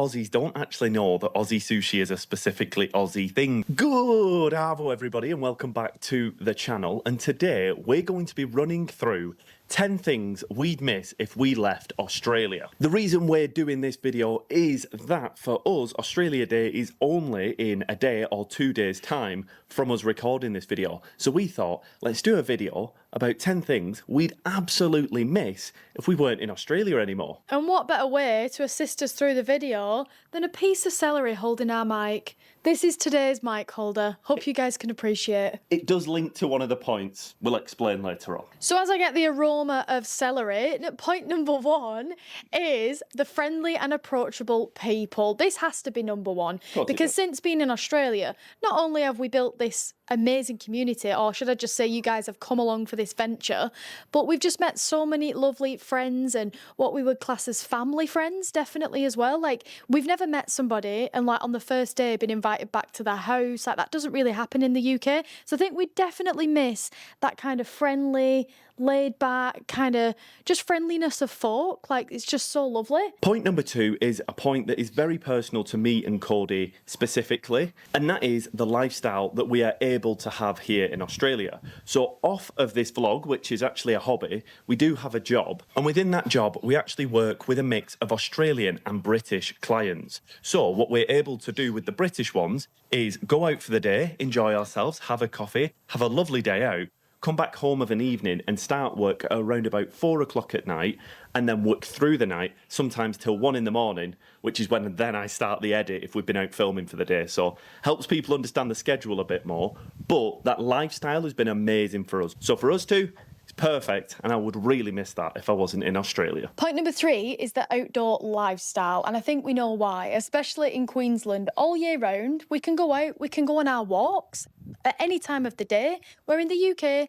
Aussies don't actually know that Aussie sushi is a specifically Aussie thing. Good arvo everybody, and welcome back to the channel. And today we're going to be running through 10 things we'd miss if we left Australia. The reason we're doing this video is that for us, Australia Day is only in a day or 2 days time from us recording this video. So we thought, let's do a video about 10 things we'd absolutely miss if we weren't in Australia anymore. And what better way to assist us through the video than a piece of celery holding our mic? This is today's mic holder. Hope you guys can appreciate. It does link to one of the points we'll explain later on. So as I get the aroma of celery, point number one is the friendly and approachable people. This has to be number one. Because since being in Australia, not only have we built this amazing community, or should I just say you guys have come along for this venture, but we've just met so many lovely friends and what we would class as family friends, definitely as well. Like, we've never met somebody and like on the first day been invited back to their house. Like, that doesn't really happen in the UK. So I think we definitely miss that kind of friendly, laid back, kind of just friendliness of folk. Like, it's just so lovely. Point number two is a point that is very personal to me and Cody specifically, and that is the lifestyle that we are able to have here in Australia. So off of this vlog, which is actually a hobby, we do have a job, and within that job we actually work with a mix of Australian and British clients. So what we're able to do with the British ones is go out for the day, enjoy ourselves, have a coffee, have a lovely day out, come back home of an evening and start work at around about 4 o'clock at night, and then work through the night, sometimes till 1 in the morning, which is when then I start the edit if we've been out filming for the day. So helps people understand the schedule a bit more, but that lifestyle has been amazing for us. So for us too, it's perfect, and I would really miss that if I wasn't in Australia. Point number three is the outdoor lifestyle, and I think we know why, especially in Queensland. All year round, we can go out, we can go on our walks at any time of the day. Where in the UK,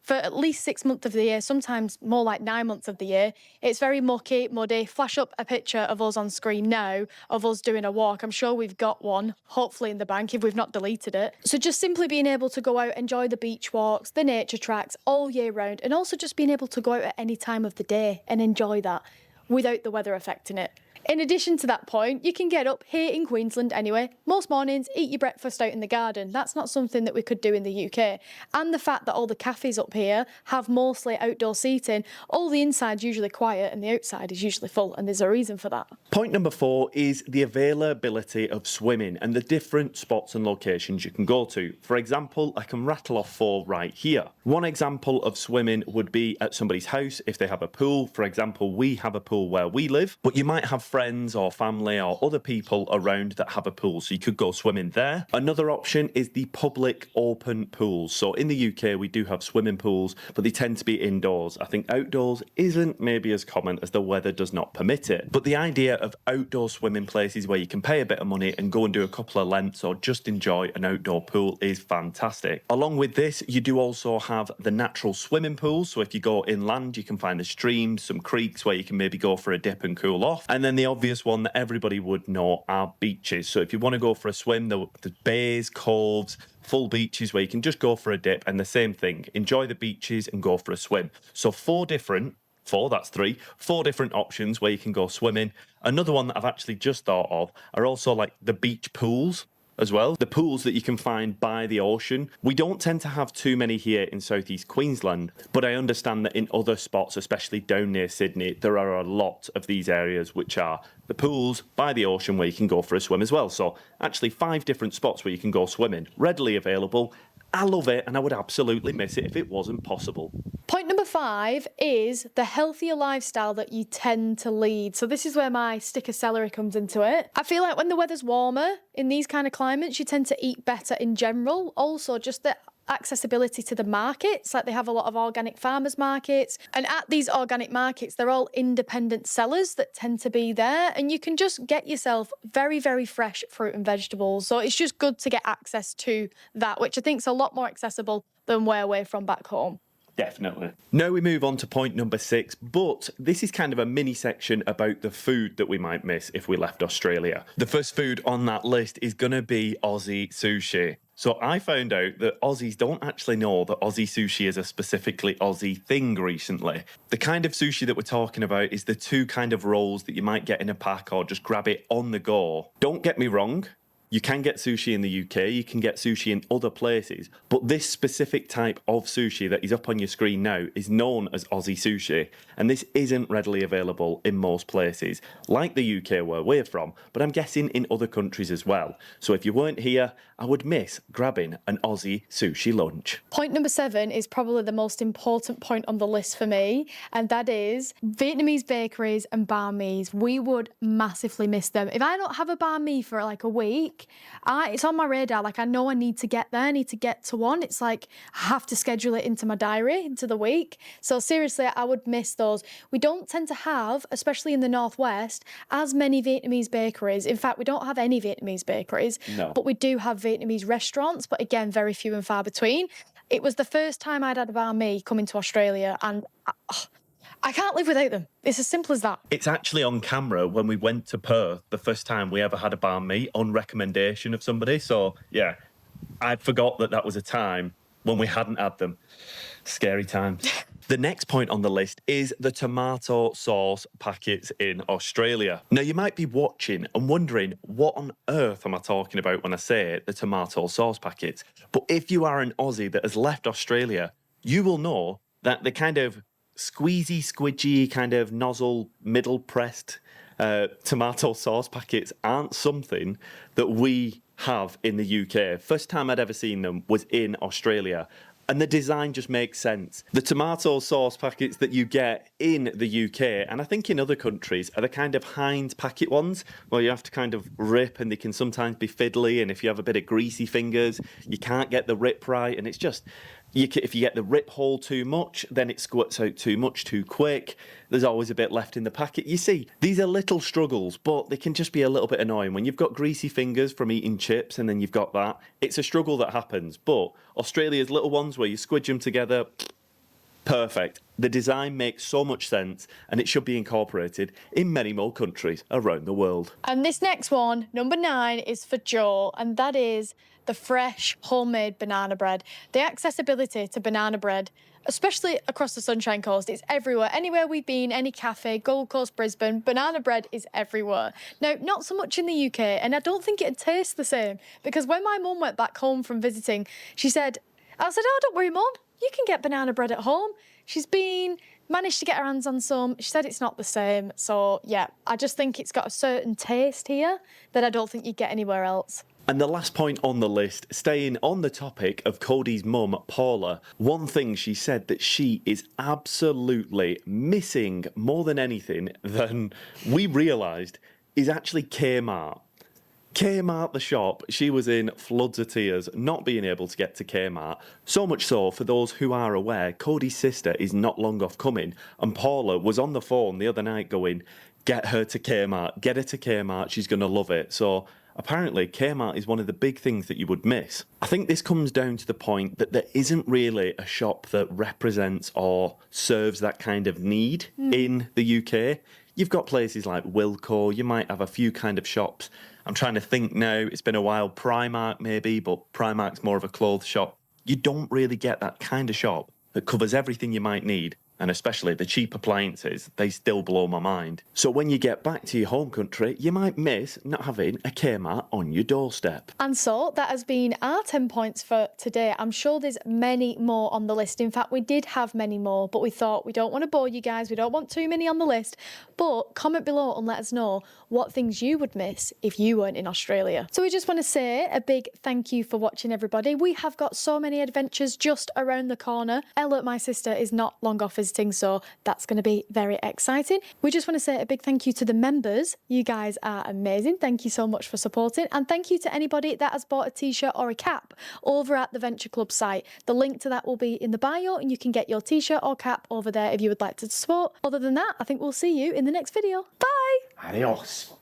for at least 6 months of the year, sometimes more like 9 months of the year, it's very mucky, muddy. Flash up a picture of us on screen now of us doing a walk. I'm sure we've got one, hopefully in the bank if we've not deleted it. So just simply being able to go out, enjoy the beach walks, the nature tracks all year round, and also just being able to go out at any time of the day and enjoy that without the weather affecting it. In addition to that point, you can get up here in Queensland anyway. Most mornings, eat your breakfast out in the garden. That's not something that we could do in the UK. And the fact that all the cafes up here have mostly outdoor seating, all the inside's usually quiet and the outside is usually full, and there's a reason for that. Point number four is the availability of swimming and the different spots and locations you can go to. For example, I can rattle off 4 right here. One example of swimming would be at somebody's house if they have a pool. For example, we have a pool where we live, but you might have friends or family or other people around that have a pool, so you could go swimming there. Another option is the public open pools. So in the UK we do have swimming pools, but they tend to be indoors. I think outdoors isn't maybe as common as the weather does not permit it. But the idea of outdoor swimming places where you can pay a bit of money and go and do a couple of lengths or just enjoy an outdoor pool is fantastic. Along with this, you do also have the natural swimming pools. So if you go inland, you can find the streams, some creeks where you can maybe go for a dip and cool off. And then the obvious one that everybody would know are beaches. So if you want to go for a swim, the bays, coves, full beaches where you can just go for a dip, and the same thing, enjoy the beaches and go for a swim. So 4 different options where you can go swimming. Another one that I've actually just thought of are also like the beach pools as well. The pools that you can find by the ocean. We don't tend to have too many here in southeast Queensland, but I understand that in other spots, especially down near Sydney, there are a lot of these areas which are the pools by the ocean where you can go for a swim as well. So actually 5 different spots where you can go swimming, readily available. I love it, and I would absolutely miss it if it wasn't possible. Point number 5 is the healthier lifestyle that you tend to lead. So this is where my stick of celery comes into it. I feel like when the weather's warmer in these kind of climates, you tend to eat better in general. Also, just the accessibility to the markets, like they have a lot of organic farmers markets, and at these organic markets they're all independent sellers that tend to be there, and you can just get yourself very, very fresh fruit and vegetables. So it's just good to get access to that, which I think is a lot more accessible than where we're from back home. Definitely. Now we move on to point number 6, but this is kind of a mini section about the food that we might miss if we left Australia. The first food on that list is going to be Aussie sushi. So I found out that Aussies don't actually know that Aussie sushi is a specifically Aussie thing recently. The kind of sushi that we're talking about is the two kind of rolls that you might get in a pack or just grab it on the go. Don't get me wrong. You can get sushi in the UK, you can get sushi in other places, but this specific type of sushi that is up on your screen now is known as Aussie sushi, and this isn't readily available in most places, like the UK where we're from, but I'm guessing in other countries as well. So if you weren't here, I would miss grabbing an Aussie sushi lunch. Point number 7 is probably the most important point on the list for me, and that is Vietnamese bakeries and banh mi's. We would massively miss them. If I don't have a banh mi for like a week, it's on my radar. Like, I know I need to get there, I need to get to one. It's like I have to schedule it into my diary, into the week. So seriously, I would miss those. We don't tend to have, especially in the Northwest, as many Vietnamese bakeries. In fact, we don't have any Vietnamese bakeries, but we do have Vietnamese restaurants, but again, very few and far between. It was the first time I'd had a banh mi coming to Australia, and I can't live without them. It's as simple as that. It's actually on camera when we went to Perth, the first time we ever had a banh mi on recommendation of somebody. So, yeah, I'd forgot that that was a time when we hadn't had them. Scary times. The next point on the list is the tomato sauce packets in Australia. Now, you might be watching and wondering, what on earth am I talking about when I say the tomato sauce packets? But if you are an Aussie that has left Australia, you will know that the kind of squeezy, squidgy, kind of nozzle, middle-pressed tomato sauce packets aren't something that we have in the UK. First time I'd ever seen them was in Australia. And the design just makes sense. The tomato sauce packets that you get in the UK, and I think in other countries, are the kind of Heinz packet ones where you have to kind of rip, and they can sometimes be fiddly, and if you have a bit of greasy fingers, you can't get the rip right, and it's just... if you get the rip hole too much, then it squirts out too much too quick. There's always a bit left in the packet. You see, these are little struggles, but they can just be a little bit annoying. When you've got greasy fingers from eating chips and then you've got that, it's a struggle that happens. But Australia's little ones where you squidge them together, perfect. The design makes so much sense, and it should be incorporated in many more countries around the world. And this next one, number 9, is for Joe, and that is the fresh homemade banana bread. The accessibility to banana bread, especially across the Sunshine Coast, it's everywhere. Anywhere we've been, any cafe, Gold Coast, Brisbane, banana bread is everywhere. Now, not so much in the UK, and I don't think it'd taste the same, because when my mum went back home from visiting, I said, oh, don't worry, Mum, you can get banana bread at home. She's managed to get her hands on some. She said it's not the same. So, yeah, I just think it's got a certain taste here that I don't think you get anywhere else. And the last point on the list, staying on the topic of Cody's mum, Paula, one thing she said that she is absolutely missing more than anything than we realised is actually Kmart. Kmart, the shop, she was in floods of tears not being able to get to Kmart. So much so, for those who are aware, Cody's sister is not long off coming, and Paula was on the phone the other night going, get her to Kmart, get her to Kmart, she's going to love it. So apparently Kmart is one of the big things that you would miss. I think this comes down to the point that there isn't really a shop that represents or serves that kind of need in the UK. You've got places like Wilko, you might have a few kind of shops. I'm trying to think now, it's been a while, Primark maybe, but Primark's more of a clothes shop. You don't really get that kind of shop that covers everything you might need, and especially the cheap appliances, they still blow my mind. So when you get back to your home country, you might miss not having a Kmart on your doorstep. And so that has been our 10 points for today. I'm sure there's many more on the list. In fact, we did have many more, but we thought we don't want to bore you guys. We don't want too many on the list. But comment below and let us know what things you would miss if you weren't in Australia. So we just want to say a big thank you for watching, everybody. We have got so many adventures just around the corner. Ella, my sister, is not long off visiting, so that's going to be very exciting. We just want to say a big thank you to the members. You guys are amazing. Thank you so much for supporting, and thank you to anybody that has bought a t-shirt or a cap over at the Venture Club site. The link to that will be in the bio, and you can get your t-shirt or cap over there if you would like to support. Other than that, I think we'll see you in the next video. Bye! Adios.